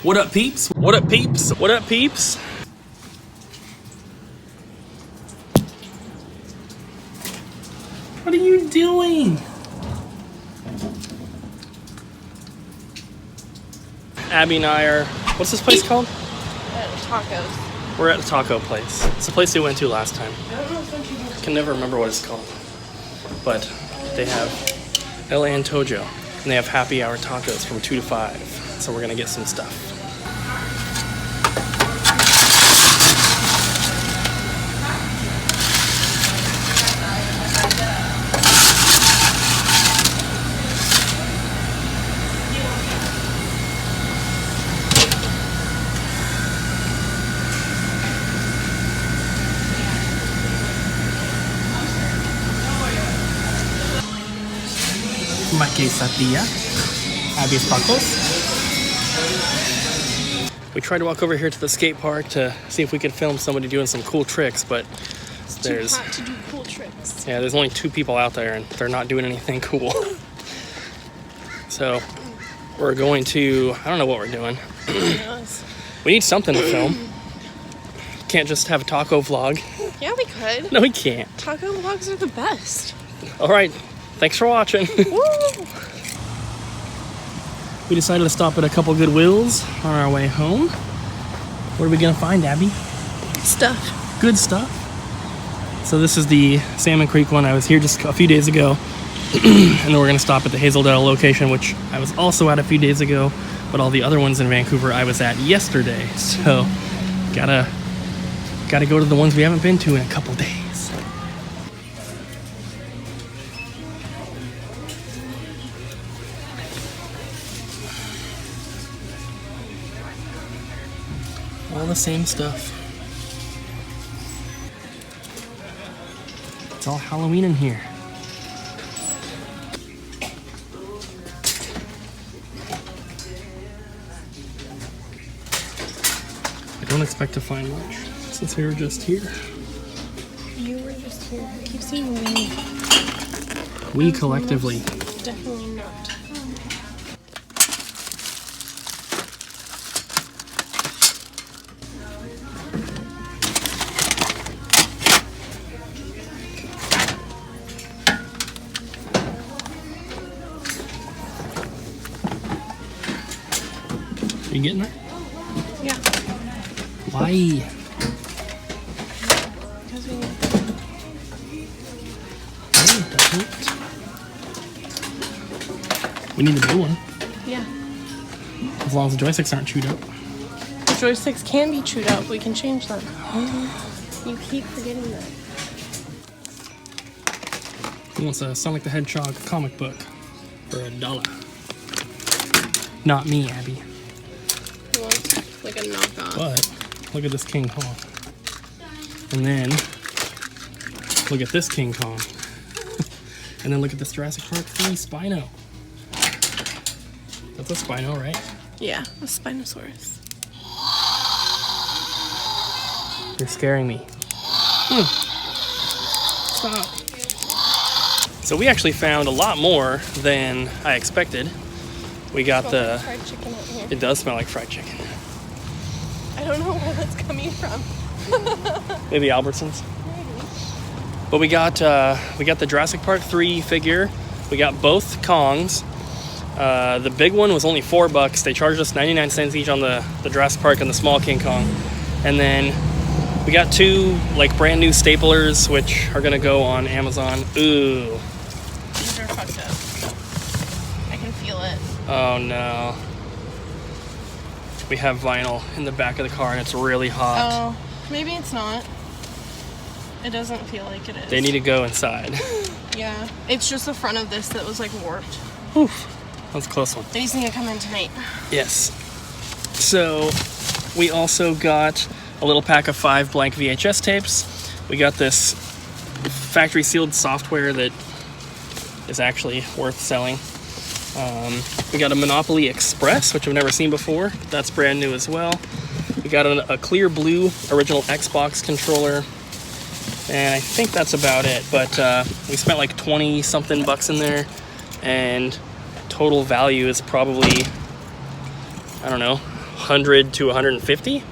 What up, peeps? What up, peeps? What up, peeps? What are you doing? Abby and I are, what's this place called? Tacos. We're at a taco place. It's the place we went to last time. I don't know if I can never remember what it's called. But they have El Antojo, and they have happy hour tacos from 2 to 5. So we're gonna get some stuff. My quesadilla, Abby's tacos. We tried to walk over here to the skate park to see if we could film somebody doing some cool tricks, but it's too hot to do cool tricks. Yeah, there's only 2 people out there and they're not doing anything cool. So we're going to, I don't know what we're doing. We need something to film. Can't just have a taco vlog. Yeah, we could. No, we can't. Taco vlogs are the best. All right. Thanks for watching. We decided to stop at a couple Goodwills on our way home. What are we gonna find, Abby? Stuff. Good stuff. So this is the Salmon Creek one. I was here just a few days ago. And then we're gonna stop at the Hazeldale location, which I was also at a few days ago, but all the other ones in Vancouver I was at yesterday. So gotta go to the ones we haven't been to in a couple days. All the same stuff. It's all Halloween in here. I don't expect to find much since we were just here. You were just here. I keep saying we. We collectively. Definitely not. Are you getting that? Yeah. Why? Because we need We need the blue one. Yeah. As long as the joysticks aren't chewed up. The joysticks can be chewed up. We can change them. You keep forgetting that. Who wants a Sonic the Hedgehog comic book for $1? Not me, Abby. Well, it's like a knockoff. But look at this King Kong. And then look at this King Kong. And then look at this Jurassic Park 3 Spino. That's a Spino, right? Yeah, a Spinosaurus. You're scaring me. Stop. So we actually found a lot more than I expected. We got the fried chicken out here. It does smell like fried chicken. I don't know where that's coming from. Maybe Albertsons. Maybe. But we got the Jurassic Park 3 figure. We got both Kongs. The big one was only $4. They charged us 99 cents each on the Jurassic Park and the small King Kong. And then we got 2 like brand new staplers, which are gonna go on Amazon. Ooh. These are fucked up. I can feel it. Oh no. We have vinyl in the back of the car and it's really hot. Oh, maybe it's not. It doesn't feel like it is. They need to go inside. Yeah, it's just the front of this that was like warped. Oof. That was a close one. These need to come in tonight. Yes. So we also got a little pack of 5 blank VHS tapes. We got this factory sealed software that is actually worth selling. We got a Monopoly Express, which I've never seen before. That's brand new as well. We got a clear blue original Xbox controller. And I think that's about it. But we spent like 20 something bucks in there. And total value is probably, I don't know, 100 to 150.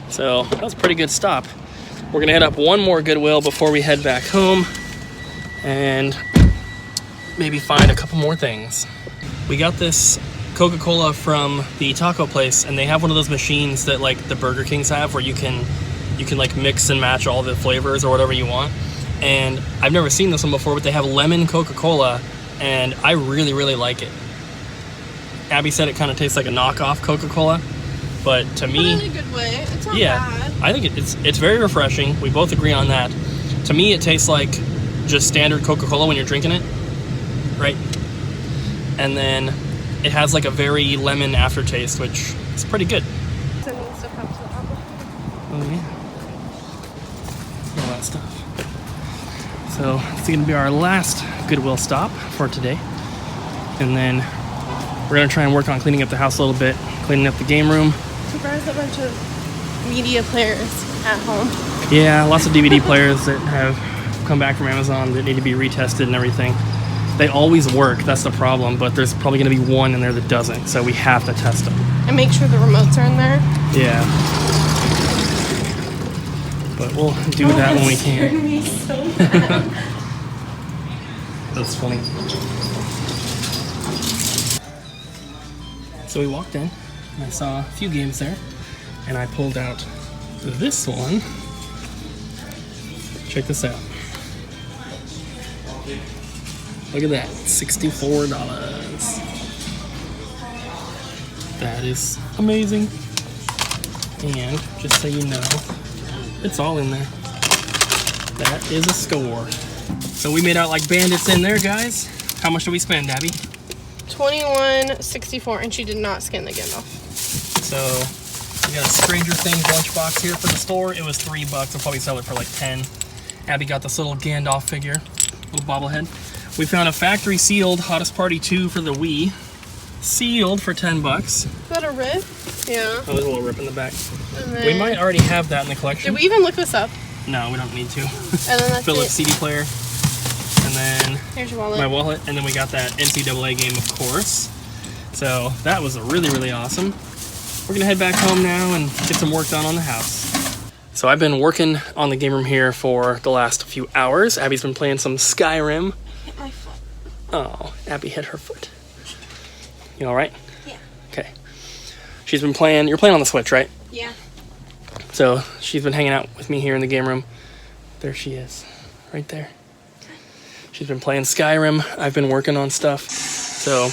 So that was a pretty good stop. We're gonna head up one more Goodwill before we head back home and maybe find a couple more things. We got this Coca-Cola from the taco place, and they have one of those machines that like the Burger Kings have where you can like mix and match all the flavors or whatever you want. And I've never seen this one before, but they have lemon Coca-Cola, and I really, really like it. Abby said it kind of tastes like a knockoff Coca-Cola, but to me, in a good way. It's not yeah, bad. I think it's very refreshing. We both agree on that. To me, it tastes like just standard Coca-Cola when you're drinking it, right? And then it has like a very lemon aftertaste, which is pretty good. Sending stuff out to the apple. Oh yeah, all that stuff. So it's gonna be our last Goodwill stop for today, and then we're gonna try and work on cleaning up the house a little bit, cleaning up the game room. Surprised a bunch of media players at home. Yeah, lots of DVD players that have come back from Amazon that need to be retested and everything. They always work, that's the problem, but there's probably gonna be one in there that doesn't, so we have to test them. And make sure the remotes are in there. Yeah. But we'll do that when we can. Me so bad. That's funny. So we walked in, and I saw a few games there, and I pulled out this one. Check this out. Look at that, $64. That is amazing. And just so you know, it's all in there. That is a score. So we made out like bandits in there, guys. How much did we spend, Abby? $21.64, and she did not scan the Gandalf. So we got a Stranger Things lunchbox here for the store. It was $3. I'll probably sell it for like 10. Abby got this little Gandalf figure, little bobblehead. We found a factory sealed Hottest Party 2 for the Wii, sealed for 10 bucks. Is that a rip? Yeah. Oh, there's a little rip in the back. And then, We might already have that in the collection. did we even look this up? No, we don't need to. And then that's Philips it. CD player, and then Here's your wallet. my wallet, and then we got that NCAA game, of course. So that was really, really awesome. We're gonna head back home now and get some work done on the house. So I've been working on the game room here for the last few hours. Abby's been playing some Skyrim. Hit my foot. Oh, Abby hit her foot. You all right? Yeah. Okay. She's been playing, you're playing on the Switch, right? Yeah. So she's been hanging out with me here in the game room. There she is, right there. She's been playing Skyrim. I've been working on stuff. So,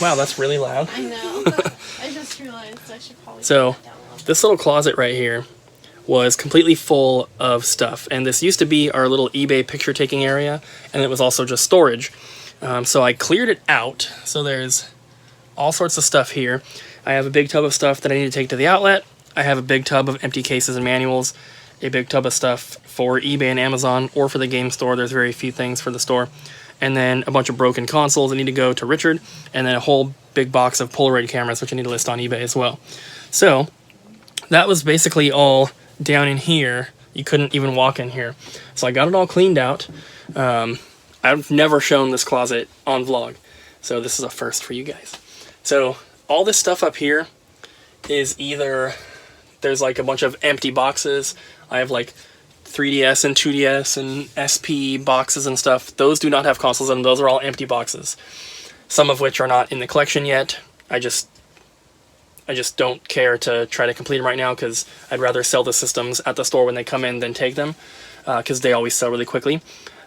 wow, that's really loud. I know. I just realized I should probably So, put that down a little. this little closet right here was completely full of stuff. And this used to be our little eBay picture taking area, and it was also just storage. So I cleared it out. So there's all sorts of stuff here. I have a big tub of stuff that I need to take to the outlet. I have a big tub of empty cases and manuals, a big tub of stuff for eBay and Amazon or for the game store. There's very few things for the store. And then a bunch of broken consoles that need to go to Richard, and then a whole big box of Polaroid cameras, which I need to list on eBay as well. So that was basically all down in here. You couldn't even walk in here. So I got it all cleaned out. I've never shown this closet on vlog, so this is a first for you guys. So all this stuff up here is either, there's like a bunch of empty boxes. I have like 3DS and 2DS and SP boxes and stuff. Those do not have consoles in them. Those are all empty boxes. Some of which are not in the collection yet. I just don't care to try to complete them right now because I'd rather sell the systems at the store when they come in than take them, because they always sell really quickly.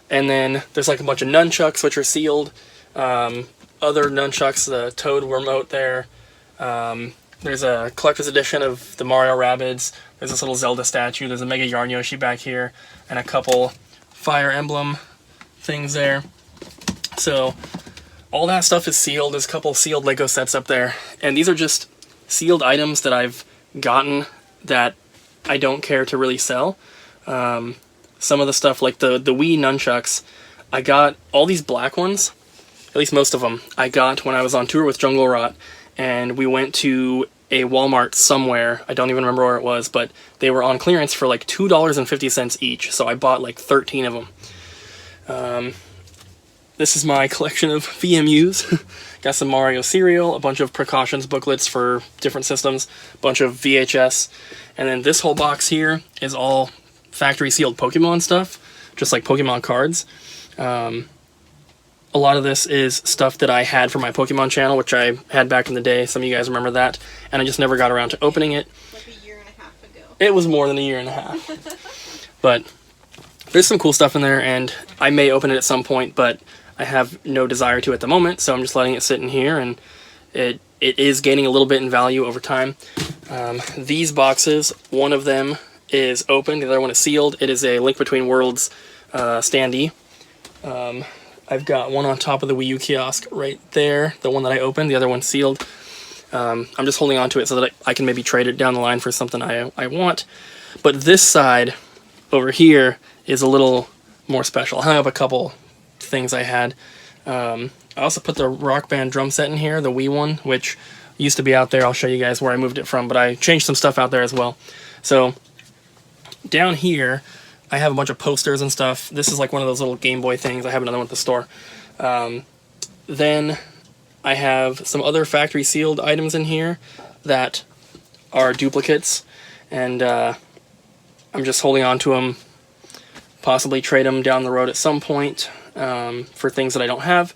And then there's like a bunch of nunchucks which are sealed. Other nunchucks, the Toad remote there. There's a collector's edition of the Mario Rabbids. There's this little Zelda statue. There's a Mega Yarn Yoshi back here, and a couple Fire Emblem things there. So all that stuff is sealed. There's a couple sealed Lego sets up there, and these are just sealed items that I've gotten that I don't care to really sell. Some of the stuff, like the Wii nunchucks, I got all these black ones, at least most of them, I got when I was on tour with Jungle Rot, and we went to a Walmart somewhere. I don't even remember where it was, but they were on clearance for like $2.50 each, so I bought like 13 of them. this is my collection of VMUs. Got some Mario cereal, a bunch of precautions booklets for different systems, a bunch of VHS, and then this whole box here is all factory sealed Pokemon stuff, just like Pokemon cards. A lot of this is stuff that I had for my Pokemon channel, which I had back in the day. Some of you guys remember that, and I just never got around to opening it. Like a year and a half ago. It was more than a year and a half. But there's some cool stuff in there, and I may open it at some point, but I have no desire to at the moment, so I'm just letting it sit in here, and it is gaining a little bit in value over time. These boxes, one of them is open, the other one is sealed. It is a Link Between Worlds standee. I've got one on top of the Wii U kiosk right there, the one that I opened, the other one's sealed. I'm just holding on to it so that I can maybe trade it down the line for something I want. But this side over here is a little more special. I hung up a couple things I had. I also put the Rock Band drum set in here, the Wii one, which used to be out there. I'll show you guys where I moved it from, but I changed some stuff out there as well. So down here, I have a bunch of posters and stuff. This is like one of those little Game Boy things. I have another one at the store. Then I have some other factory sealed items in here that are duplicates, and I'm just holding on to them, possibly trade them down the road at some point for things that I don't have.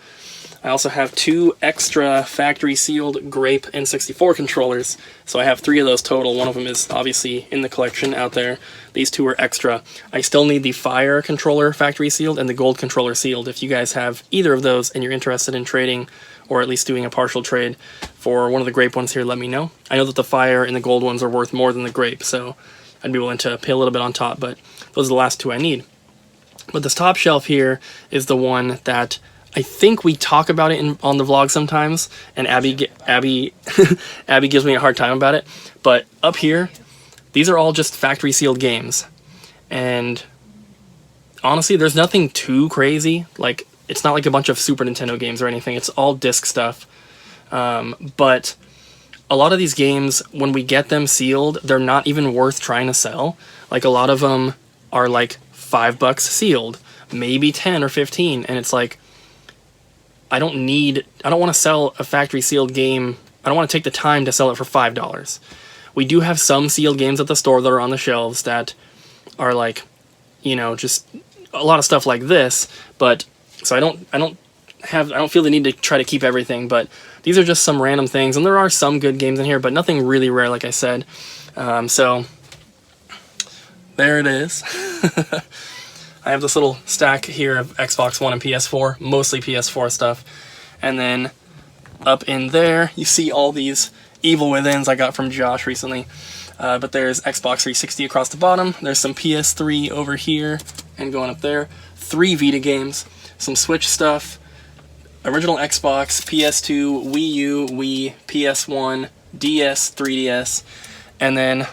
I also have 2 extra factory sealed Grape N64 controllers, so I have 3 of those total. One of them is obviously in the collection out there. These 2 are extra. I still need the Fire controller factory sealed and the Gold controller sealed. If you guys have either of those and you're interested in trading, or at least doing a partial trade for one of the Grape ones here, let me know. I know that the Fire and the Gold ones are worth more than the Grape, so I'd be willing to pay a little bit on top, but those are the last 2 I need. But this top shelf here is the one that I think we talk about it on the vlog sometimes, and Abby gives me a hard time about it. But up here, these are all just factory sealed games, and honestly, there's nothing too crazy. Like, it's not like a bunch of Super Nintendo games or anything. It's all disc stuff. But a lot of these games, when we get them sealed, they're not even worth trying to sell. Like, a lot of them are like $5 sealed, maybe 10 or 15, and it's like, I don't want to sell a factory sealed game. I don't want to take the time to sell it for $5. We do have some sealed games at the store that are on the shelves that are like, you know, just a lot of stuff like this, but so I don't feel the need to try to keep everything, but these are just some random things, and there are some good games in here, but nothing really rare, like I said. So there it is. I have this little stack here of Xbox One and PS4, mostly PS4 stuff. And then up in there, you see all these Evil Withins I got from Josh recently. But there's Xbox 360 across the bottom. There's some PS3 over here and going up there. 3 Vita games, some Switch stuff, original Xbox, PS2, Wii U, Wii, PS1, DS, 3DS, and then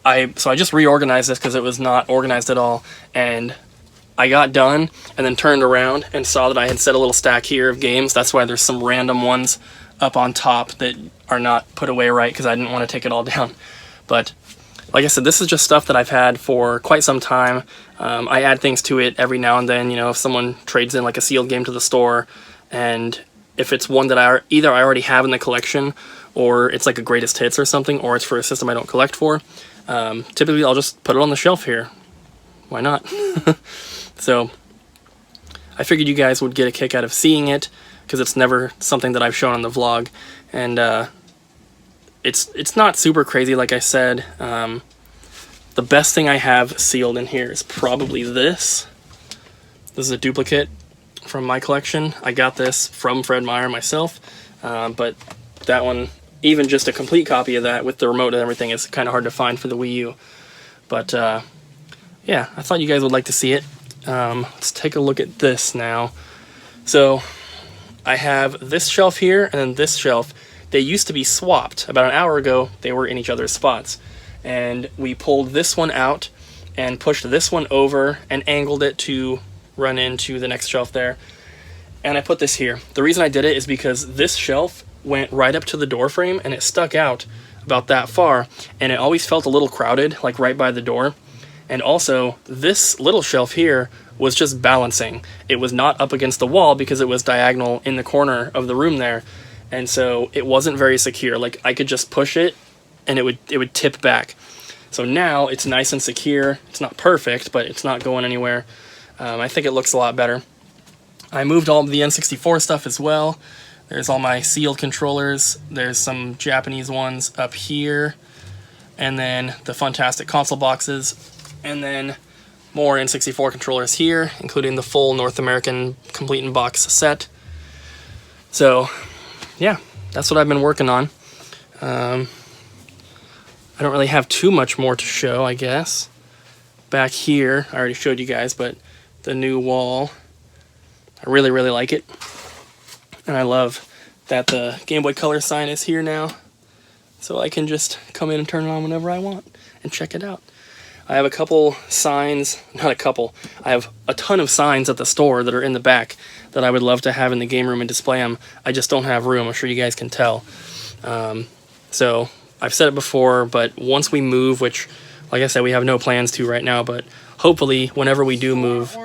I just reorganized this because it was not organized at all, and I got done and then turned around and saw that I had set a little stack here of games. That's why there's some random ones up on top that are not put away right, because I didn't want to take it all down. But like I said, this is just stuff that I've had for quite some time. I add things to it every now and then. You know, if someone trades in like a sealed game to the store, and if it's one that either I already have in the collection, or it's like a greatest hits or something, or it's for a system I don't collect for, typically I'll just put it on the shelf here. Why not? So I figured you guys would get a kick out of seeing it, because it's never something that I've shown on the vlog, and it's not super crazy, like I said. The best thing I have sealed in here is probably this. This is a duplicate from my collection. I got this from Fred Meyer myself, but that one, even just a complete copy of that with the remote and everything, is kind of hard to find for the Wii U. But yeah, I thought you guys would like to see it. Let's take a look at this now. So I have this shelf here and then this shelf. They used to be swapped. About an hour ago, they were in each other's spots. And we pulled this one out and pushed this one over and angled it to run into the next shelf there. And I put this here. The reason I did it is because this shelf went right up to the door frame and it stuck out about that far. And it always felt a little crowded, like right by the door. And also, this little shelf here was just balancing. It was not up against the wall because it was diagonal in the corner of the room there. And so it wasn't very secure. Like, I could just push it and it would tip back. So now it's nice and secure. It's not perfect, but it's not going anywhere. I think it looks a lot better. I moved all of the N64 stuff as well. There's all my sealed controllers. There's some Japanese ones up here. And then the Fantastic console boxes. And then more N64 controllers here, including the full North American complete in box set. So, yeah, that's what I've been working on. I don't really have too much more to show, I guess. Back here, I already showed you guys, but the new wall, I really, really like it. And I love that the Game Boy Color sign is here now, so I can just come in and turn it on whenever I want and check it out. I have a couple signs, not a couple, I have a ton of signs at the store that are in the back that I would love to have in the game room and display them. I just don't have room, I'm sure you guys can tell. So I've said it before, but once we move, which, like I said, we have no plans to right now, but hopefully whenever we do move,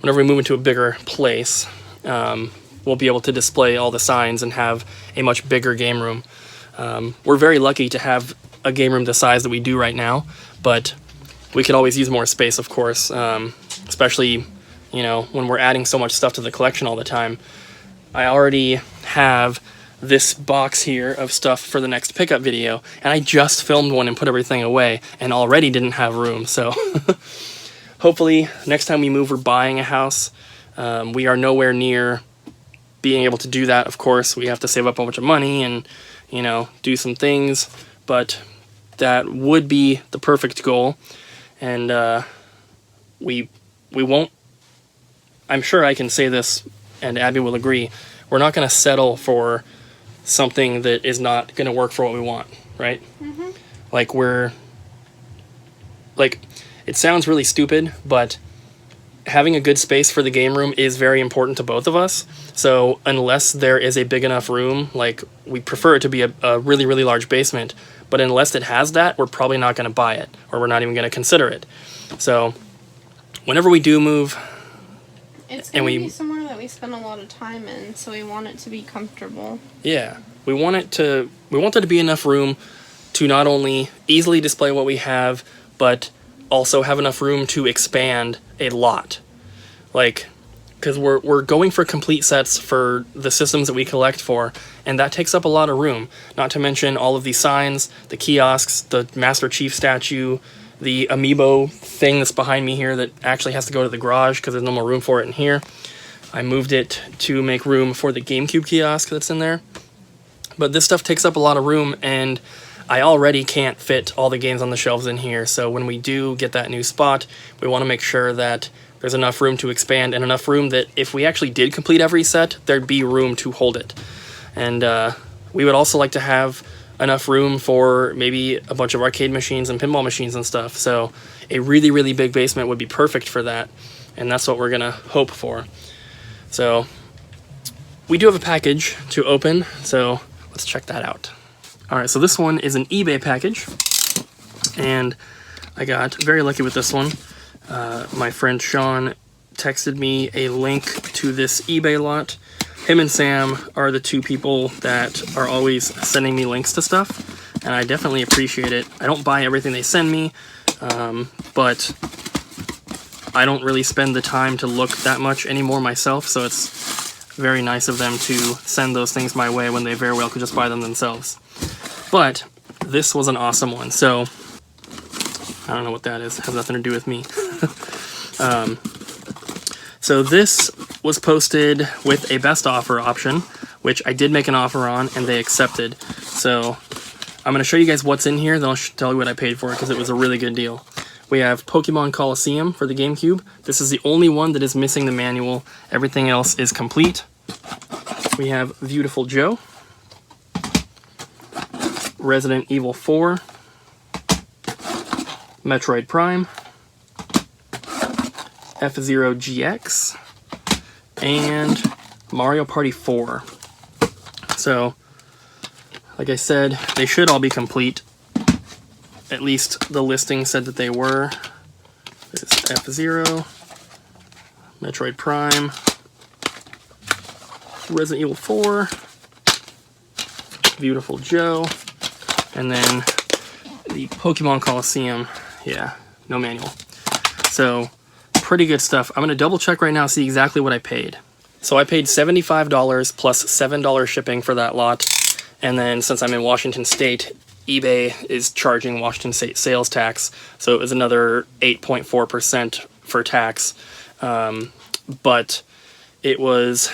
whenever we move into a bigger place, we'll be able to display all the signs and have a much bigger game room. We're very lucky to have a game room the size that we do right now, but we could always use more space, of course, especially, you know, when we're adding so much stuff to the collection all the time. I already have this box here of stuff for the next pickup video, and I just filmed one and put everything away and already didn't have room. So hopefully next time we move, we're buying a house. We are nowhere near being able to do that, of course. We have to save up a bunch of money and, you know, do some things, but that would be the perfect goal. And we won't, I'm sure I can say this and Abby will agree, we're not going to settle for something that is not going to work for what we want, right? Mm-hmm. Like, it sounds really stupid, but having a good space for the game room is very important to both of us. So unless there is a big enough room, like, we prefer it to be a really, really large basement, but unless it has that, we're probably not going to buy it, or we're not even going to consider it. So whenever we do move, it's going to be somewhere that we spend a lot of time in, so we want it to be comfortable. Yeah, we want there to be enough room to not only easily display what we have, but also have enough room to expand a lot. Like, because we're going for complete sets for the systems that we collect for, and that takes up a lot of room. Not to mention all of these signs, the kiosks, the Master Chief statue, the amiibo thing that's behind me here that actually has to go to the garage because there's no more room for it in here. I moved it to make room for the GameCube kiosk that's in there. But this stuff takes up a lot of room, and I already can't fit all the games on the shelves in here. So when we do get that new spot, we want to make sure that there's enough room to expand and enough room that if we actually did complete every set, there'd be room to hold it. And we would also like to have enough room for maybe a bunch of arcade machines and pinball machines and stuff. So a really, really big basement would be perfect for that. And that's what we're going to hope for. So we do have a package to open, so let's check that out. All right, so this one is an eBay package, and I got very lucky with this one. My friend Sean texted me a link to this eBay lot. Him and Sam are the two people that are always sending me links to stuff, and I definitely appreciate it. I don't buy everything they send me, but I don't really spend the time to look that much anymore myself, so it's very nice of them to send those things my way when they very well could just buy them themselves. But this was an awesome one, so I don't know what that is. It has nothing to do with me. So this was posted with a best offer option, which I did make an offer on, and they accepted. So I'm going to show you guys what's in here, then I'll tell you what I paid for it, because it was a really good deal. We have Pokemon Coliseum for the GameCube. This is the only one that is missing the manual. Everything else is complete. We have Beautiful Joe, Resident Evil 4, Metroid Prime, F-Zero GX, and Mario Party 4. So, like I said, they should all be complete. At least the listing said that they were. F-Zero, Metroid Prime, Resident Evil 4, Beautiful Joe, and then the Pokemon Coliseum. Yeah, no manual. So, pretty good stuff. I'm going to double check right now, see exactly what I paid. So I paid $75 plus $7 shipping for that lot. And then since I'm in Washington State, eBay is charging Washington State sales tax. So it was another 8.4% for tax. But it was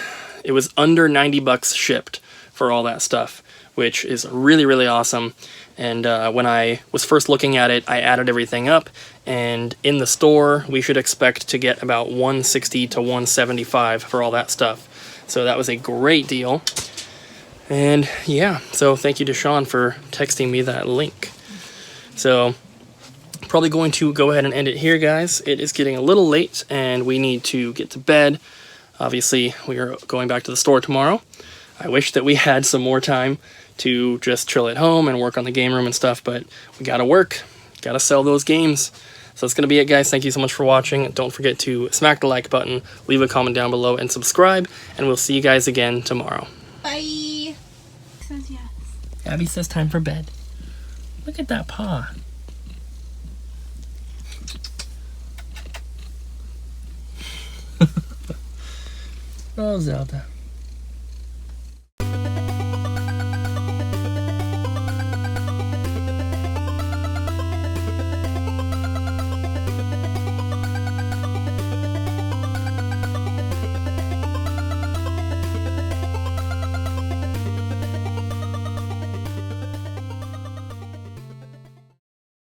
under 90 bucks shipped for all that stuff, which is really, really awesome. And when I was first looking at it, I added everything up, and in the store, we should expect to get about $160 to $175 for all that stuff. So that was a great deal. And yeah, so thank you to Sean for texting me that link. So probably going to go ahead and end it here, guys. It is getting a little late, and we need to get to bed. Obviously, we are going back to the store tomorrow. I wish that we had some more time to just chill at home and work on the game room and stuff, but we gotta work, gotta sell those games. So that's gonna be it, guys. Thank you so much for watching. Don't forget to smack the like button, leave a comment down below, and subscribe, and we'll see you guys again tomorrow. Bye. Says yes. Abby says time for bed. Look at that paw. Oh, Zelda.